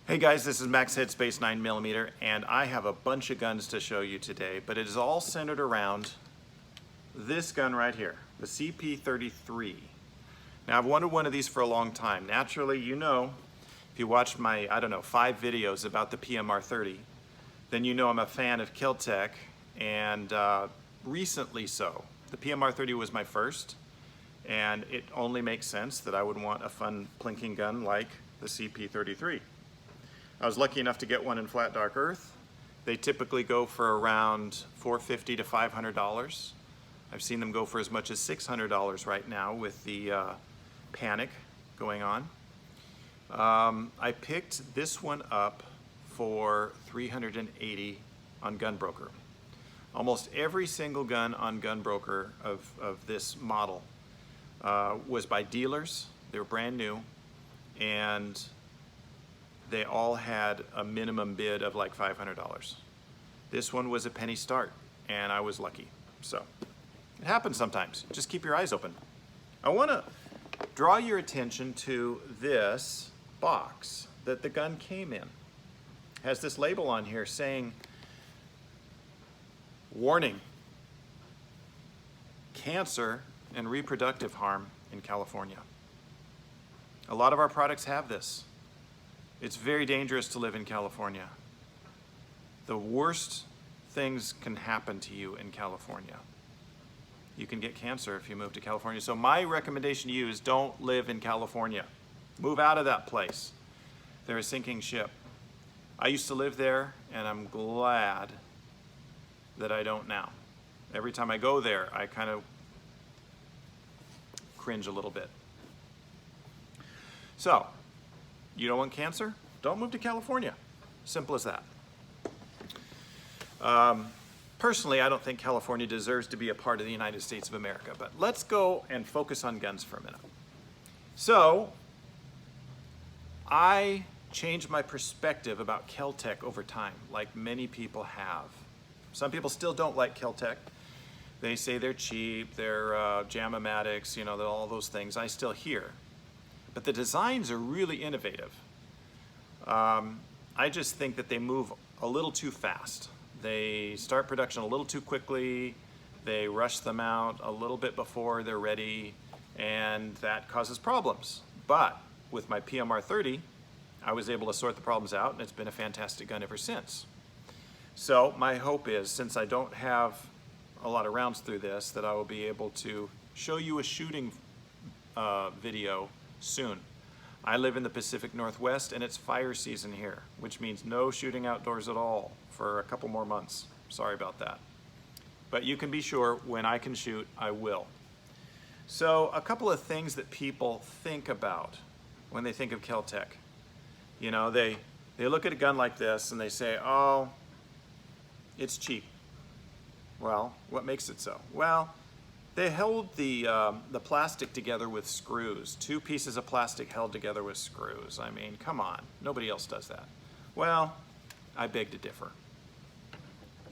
Hey guys, this is Max Headspace 9mm, and I have a bunch of guns to show you today, but it is all centered around this gun right here, the CP33. Now I've wanted one of these for a long time. Naturally, you know, if you watched my, 5 videos about the PMR30, then you know I'm a fan of Kel-Tec, and recently so. The PMR30 was my first, and it only makes sense that I would want a fun plinking gun like the CP33. I was lucky enough to get one in flat dark earth. They typically go for around $450 to $500. I've seen them go for as much as $600 right now with the panic going on. I picked this one up for $380 on Gunbroker. Almost every single gun on Gunbroker of this model was by dealers. They were brand new, and they all had a minimum bid of like $500. This one was a penny start, and I was lucky. So it happens sometimes. Just keep your eyes open. I want to draw your attention to this box that the gun came in. It has this label on here saying, warning, cancer and reproductive harm in California. A lot of our products have this. It's very dangerous to live in California. The worst things can happen to you in California. You can get cancer if you move to California. So my recommendation to you is don't live in California. Move out of that place. They're a sinking ship. I used to live there, and I'm glad that I don't now. Every time I go there, I kind of cringe a little bit. So, you don't want cancer? Don't move to California. Simple as that. Personally, I don't think California deserves to be a part of the United States of America, but let's go and focus on guns for a minute. So, I changed my perspective about Kel-Tec over time, like many people have. Some people still don't like Kel-Tec. They say they're cheap, they're Jam-O-Matics, you know, all those things. I still hear. But the designs are really innovative. I just think that they move a little too fast. They start production a little too quickly. They rush them out a little bit before they're ready, and that causes problems. But with my PMR30, I was able to sort the problems out, and it's been a fantastic gun ever since. So my hope is, since I don't have a lot of rounds through this, that I will be able to show you a shooting video soon. I live in the Pacific Northwest, and it's fire season here, which means no shooting outdoors at all for a couple more months. Sorry about that. But you can be sure when I can shoot, I will. So a couple of things that people think about when they think of Kel-Tec. You know, they look at a gun like this and they say, oh, it's cheap. Well, what makes it so? Well, they held the plastic together with screws. 2 pieces of plastic held together with screws. I mean, come on, nobody else does that. Well, I beg to differ.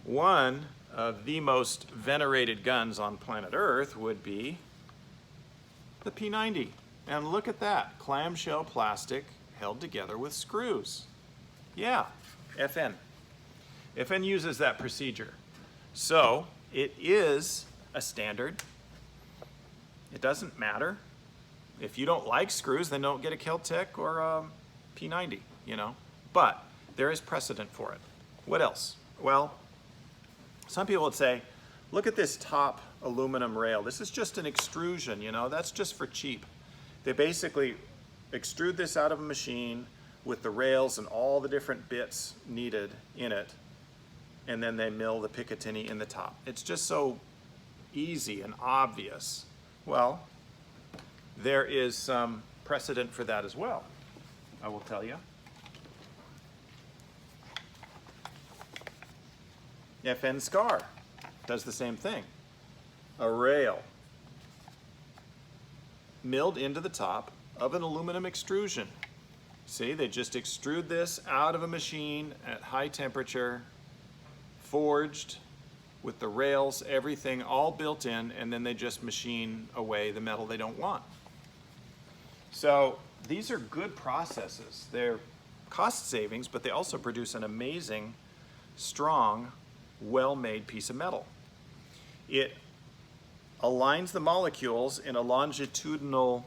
One of the most venerated guns on planet Earth would be the P90. And look at that, clamshell plastic held together with screws. Yeah, FN. FN uses that procedure. So it is a standard. It doesn't matter. If you don't like screws, then don't get a Kel-Tec or a P90, you know. But there is precedent for it. What else? Well, some people would say, look at this top aluminum rail. This is just an extrusion, you know. That's just for cheap. They basically extrude this out of a machine with the rails and all the different bits needed in it, and then they mill the Picatinny in the top. It's just so easy and obvious. Well, there is some precedent for that as well, I will tell you. FN Scar does the same thing. A rail milled into the top of an aluminum extrusion. See, they just extrude this out of a machine at high temperature, forged, with the rails, everything all built in, and then they just machine away the metal they don't want. So these are good processes. They're cost savings, but they also produce an amazing, strong, well-made piece of metal. It aligns the molecules in a longitudinal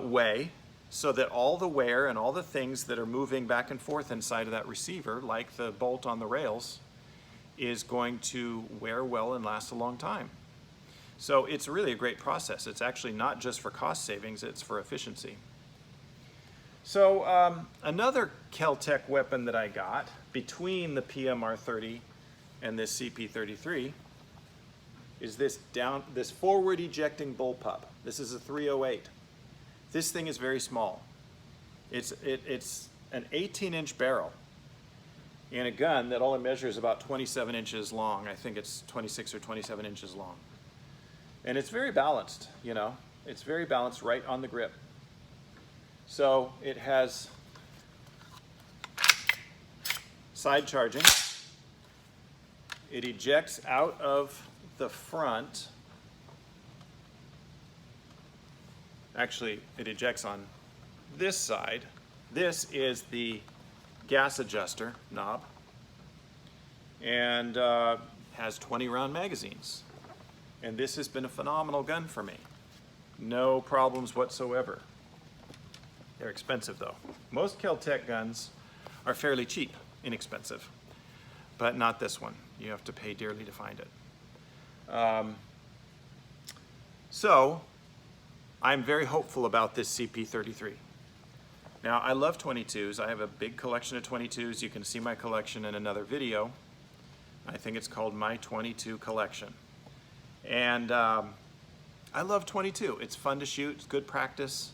way so that all the wear and all the things that are moving back and forth inside of that receiver, like the bolt on the rails, is going to wear well and last a long time. So it's really a great process. It's actually not just for cost savings, it's for efficiency. So another Kel-Tec weapon that I got between the PMR30 and this CP33 is this forward ejecting bullpup. This is a 308. This thing is very small. It's an 18-inch barrel in a gun that only measures about 27 inches long. I think it's 26 or 27 inches long. And it's very balanced, you know. It's very balanced right on the grip. So it has side charging. It ejects out of the front. Actually, it ejects on this side. This is the gas adjuster knob, and has 20-round magazines. And this has been a phenomenal gun for me. No problems whatsoever. They're expensive though. Most Kel-Tec guns are fairly cheap, inexpensive, but not this one. You have to pay dearly to find it. So I'm very hopeful about this CP33. Now, I love 22s. I have a big collection of 22s. You can see my collection in another video. I think it's called My 22 Collection. And I love 22. It's fun to shoot, it's good practice,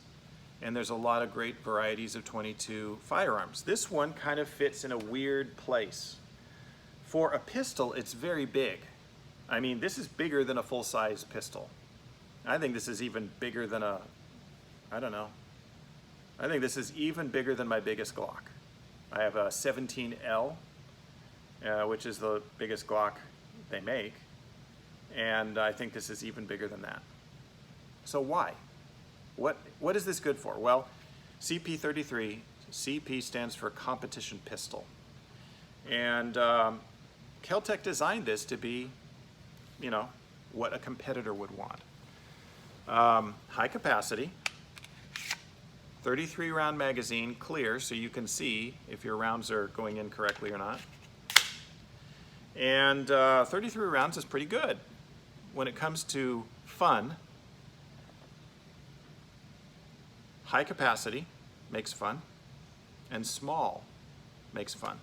and there's a lot of great varieties of 22 firearms. This one kind of fits in a weird place. For a pistol, it's very big. I mean, this is bigger than a full-size pistol. I think this is even bigger than a, I don't know. I think this is even bigger than my biggest Glock. I have a 17L, which is the biggest Glock they make. And I think this is even bigger than that. So why? What is this good for? Well, CP33, CP stands for competition pistol. And Kel-Tec designed this to be, you know, what a competitor would want. High capacity, 33 round magazine, clear, so you can see if your rounds are going in correctly or not. And 33 rounds is pretty good. When it comes to fun, high capacity makes fun, and small makes fun.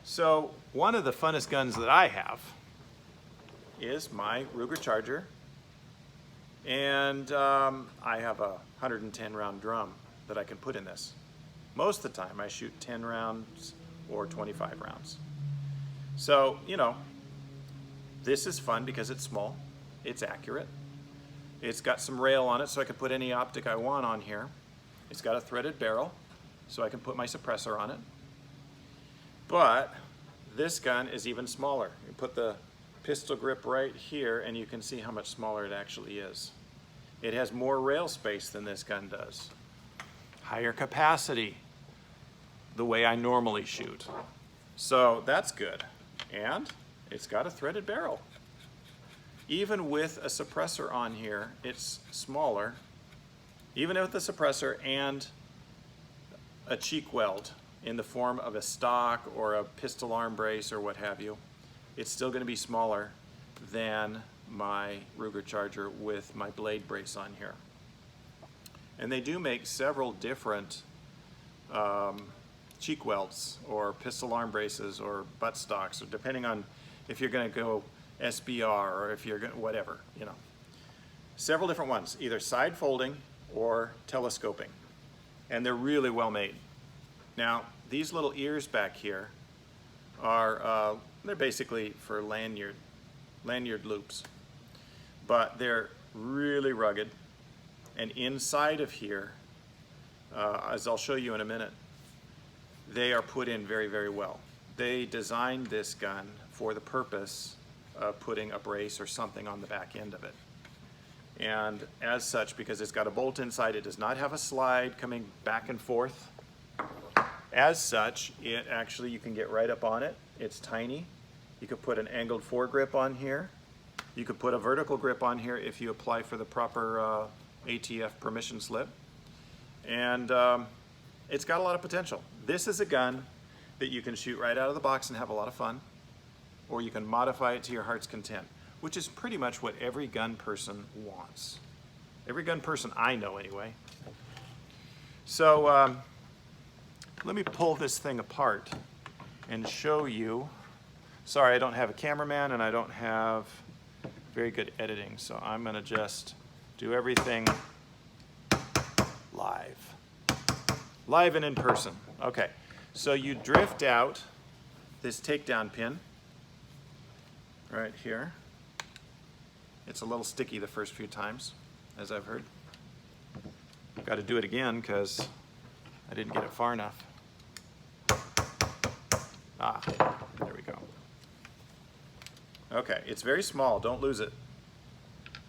So one of the funnest guns that I have is my Ruger Charger, and I have a 110 round drum that I can put in this. Most of the time I shoot 10 rounds or 25 rounds. So, you know, this is fun because it's small, it's accurate, it's got some rail on it so I can put any optic I want on here. It's got a threaded barrel so I can put my suppressor on it. But this gun is even smaller. You put the pistol grip right here and you can see how much smaller it actually is. It has more rail space than this gun does. Higher capacity, the way I normally shoot. So that's good. And it's got a threaded barrel. Even with a suppressor on here, it's smaller. Even with the suppressor and a cheek weld in the form of a stock or a pistol arm brace or what have you, it's still going to be smaller than my Ruger Charger with my blade brace on here. And they do make several different cheek welds or pistol arm braces or butt stocks, or depending on if you're going to go SBR or if you're going to whatever, you know. Several different ones, either side folding or telescoping, and they're really well made. Now, these little ears back here are they're basically for lanyard loops, but they're really rugged. And inside of here, as I'll show you in a minute, they are put in very, very well. They designed this gun for the purpose of putting a brace or something on the back end of it. And as such, because it's got a bolt inside, it does not have a slide coming back and forth. As such, it actually, you can get right up on it. It's tiny. You could put an angled foregrip on here. You could put a vertical grip on here if you apply for the proper ATF permission slip. And it's got a lot of potential. This is a gun that you can shoot right out of the box and have a lot of fun, or you can modify it to your heart's content, which is pretty much what every gun person wants. Every gun person I know anyway. So let me pull this thing apart and show you. Sorry, I don't have a cameraman and I don't have very good editing, so I'm gonna just do everything live. Live and in person. Okay, so you drift out this takedown pin right here. It's a little sticky the first few times, as I've heard. I've got to do it again because I didn't get it far enough. Ah, there we go. Okay, it's very small, don't lose it.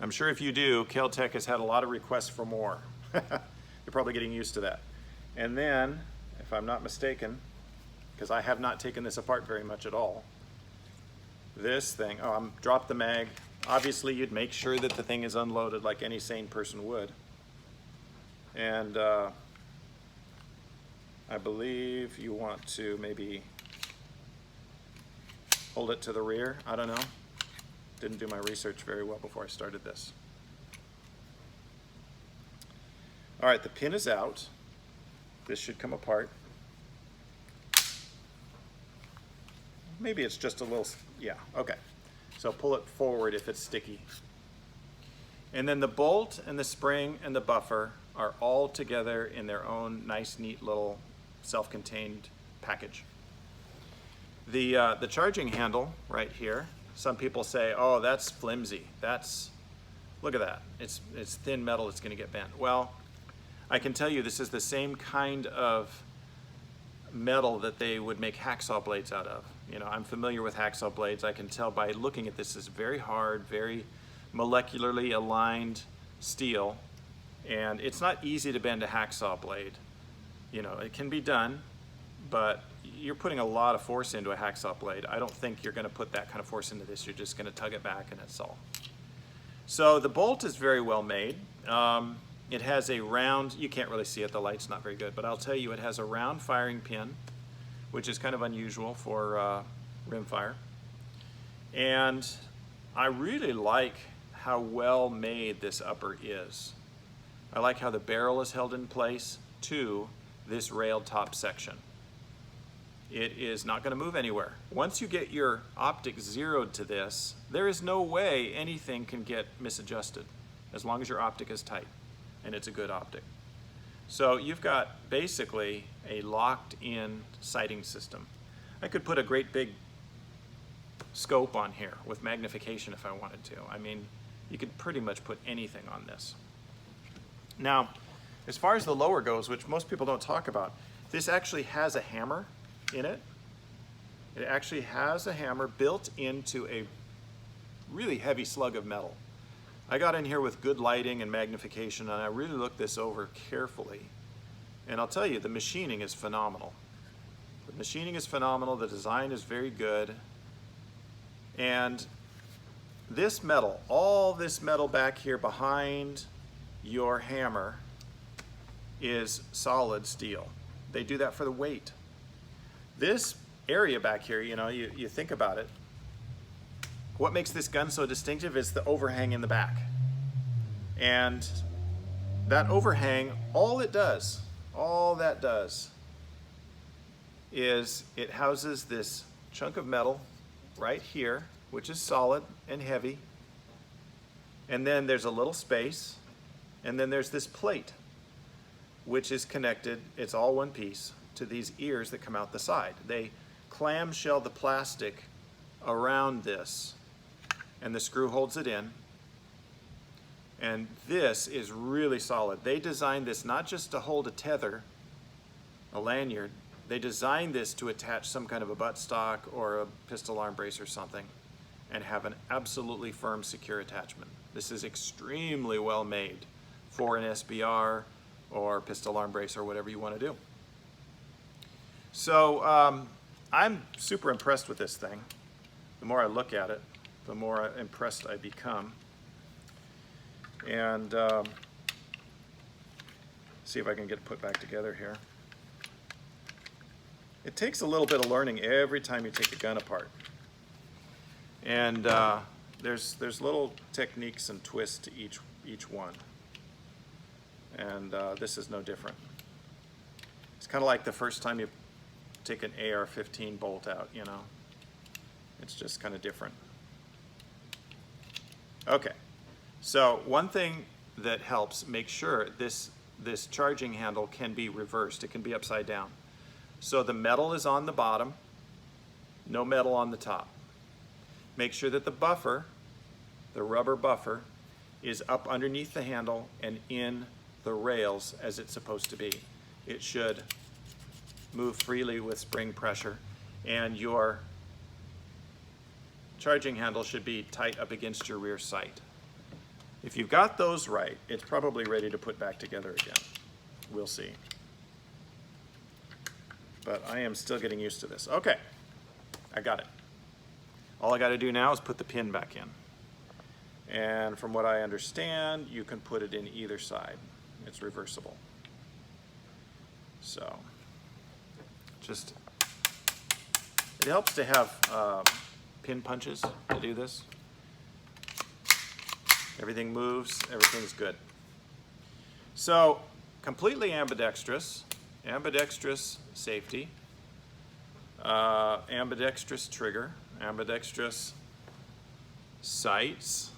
I'm sure if you do, Kel-Tec has had a lot of requests for more. You're probably getting used to that. And then, if I'm not mistaken, because I have not taken this apart very much at all, this thing, oh, I'm dropped the mag. Obviously, you'd make sure that the thing is unloaded like any sane person would. And I believe you want to maybe hold it to the rear. I don't know. Didn't do my research very well before I started this. All right, the pin is out. This should come apart. Maybe it's just a little, yeah, okay. So pull it forward if it's sticky. And then the bolt and the spring and the buffer are all together in their own nice, neat little self-contained package. The charging handle right here, some people say, oh, that's flimsy. Look at that. It's thin metal, it's gonna get bent. Well, I can tell you this is the same kind of metal that they would make hacksaw blades out of. You know, I'm familiar with hacksaw blades. I can tell by looking at this, it's very hard, very molecularly aligned steel, and it's not easy to bend a hacksaw blade. You know, it can be done, but you're putting a lot of force into a hacksaw blade. I don't think you're gonna put that kind of force into this. You're just gonna tug it back and that's all. So the bolt is very well made. It has a round, you can't really see it, the light's not very good, but I'll tell you it has a round firing pin, which is kind of unusual for rimfire. And I really like how well made this upper is. I like how the barrel is held in place to this railed top section. It is not going to move anywhere. Once you get your optic zeroed to this, there is no way anything can get misadjusted as long as your optic is tight and it's a good optic. So you've got basically a locked-in sighting system. I could put a great big scope on here with magnification if I wanted to. I mean, you could pretty much put anything on this. Now, as far as the lower goes, which most people don't talk about, this actually has a hammer in it. It actually has a hammer built into a really heavy slug of metal. I got in here with good lighting and magnification, and I really looked this over carefully. And I'll tell you, the machining is phenomenal. The machining is phenomenal, the design is very good. And this metal, all this metal back here behind your hammer is solid steel. They do that for the weight. This area back here, you know, you think about it, what makes this gun so distinctive is the overhang in the back. And that overhang, all that does is it houses this chunk of metal right here, which is solid and heavy. And then there's a little space, and then there's this plate, which is connected, it's all one piece, to these ears that come out the side. They clamshell the plastic around this, and the screw holds it in. And this is really solid. They designed this not just to hold a tether, a lanyard, they designed this to attach some kind of a buttstock or a pistol arm brace or something and have an absolutely firm, secure attachment. This is extremely well made for an SBR or pistol arm brace or whatever you want to do. So I'm super impressed with this thing. The more I look at it, the more impressed I become. And see if I can get it put back together here. It takes a little bit of learning every time you take a gun apart. And there's little techniques and twists to each one. And this is no different. It's kind of like the first time you take an AR-15 bolt out, you know. It's just kind of different. Okay, so one thing that helps, make sure this charging handle can be reversed. It can be upside down. So the metal is on the bottom, no metal on the top. Make sure that the buffer, the rubber buffer, is up underneath the handle and in the rails as it's supposed to be. It should move freely with spring pressure, and your charging handle should be tight up against your rear sight. If you've got those right, it's probably ready to put back together again. We'll see. But I am still getting used to this. Okay, I got it. All I got to do now is put the pin back in. And from what I understand, you can put it in either side. It's reversible. So, just, it helps to have pin punches to do this. Everything moves, everything's good. So, completely ambidextrous, ambidextrous safety, ambidextrous trigger, ambidextrous sights,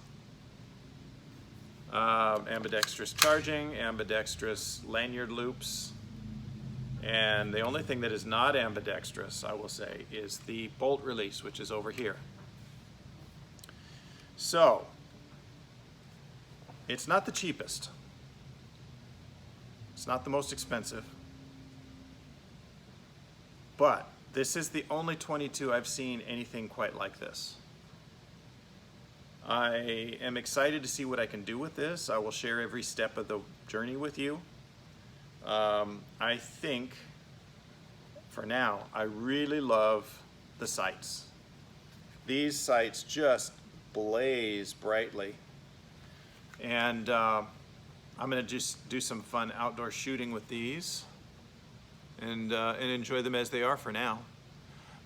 ambidextrous charging, ambidextrous lanyard loops, and the only thing that is not ambidextrous, I will say, is the bolt release, which is over here. So, it's not the cheapest. It's not the most expensive. But this is the only 22 I've seen anything quite like this. I am excited to see what I can do with this. I will share every step of the journey with you. I think, for now, I really love the sights. These sights just blaze brightly. And I'm going to just do some fun outdoor shooting with these and enjoy them as they are for now.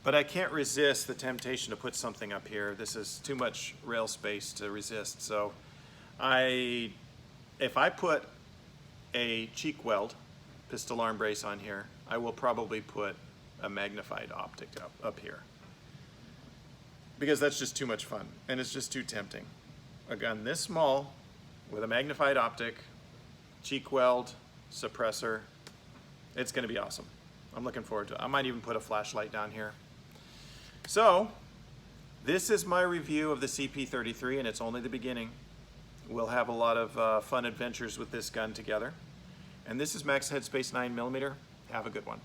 But I can't resist the temptation to put something up here. This is too much rail space to resist. So if I put a cheek weld pistol arm brace on here, I will probably put a magnified optic up here. Because that's just too much fun, and it's just too tempting. A gun this small, with a magnified optic, cheek weld, suppressor, it's gonna be awesome. I'm looking forward to it. I might even put a flashlight down here. So, this is my review of the CP33, and it's only the beginning. We'll have a lot of fun adventures with this gun together. And this is Max Headspace 9mm. Have a good one.